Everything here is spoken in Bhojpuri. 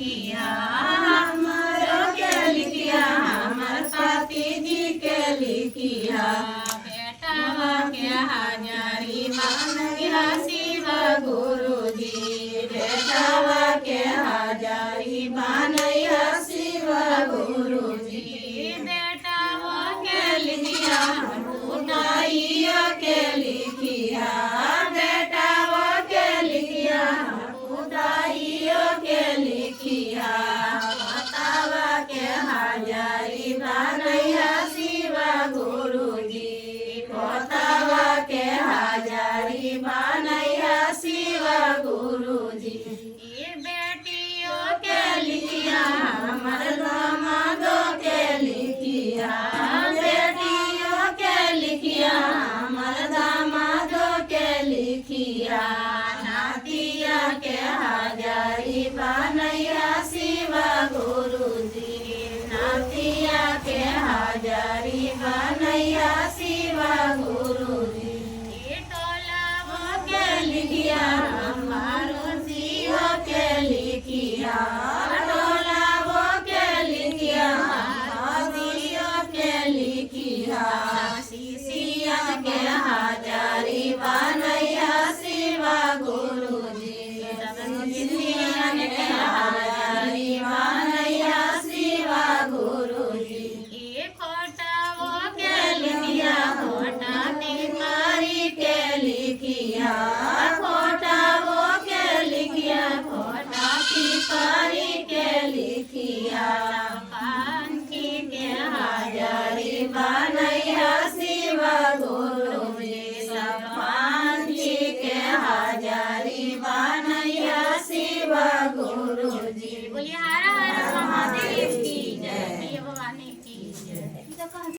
लिखिया, हमारो के लिखिया, हमार पति जी के लिखिया। बेटावा के हाजरी बनैया शिव गुरुजी, बेटावा के हाजरी बनैया शिव गुरुजी। बेटावा के लिखिया, पुताइया के लिखिया, बेटावा के लिखिया, पुताइया के लिखिया। पोतावा के हाजरी बनैया शिव गुरुजी, पोतावा के हाजरी बनैया शिव गुरुजी। ये बेटियों के लिखिया, हमर दामादों के लिखिया, बेटियों के लिखिया, हमर दामादों के लिखिया। नातिया के हाजरी बनैया शिव गुरुजी, नातिया के हाजरी बनैया शिव गुरुजी। टोलावो के लिखिया, हमारो शिव के लिखिया, टोलावो के लिखिया, शिव के लिखिया। शिष्या के हाजरी बनैया शिव गुरुजी, शिष्या के हाजरी बनैया शिव गुरुजी। खोटावो के लिखिया, खोटा तिमारी के लिखिया, खोटावो के लिखिया, खोटा तिमारी के लिखिया। पांची के हाजरी बनैया शिव गुरुजी, पांची के हाजरी बनैया शिव गुरुजी। बोलिए हर हर महादेव की जय, भवानी की जय।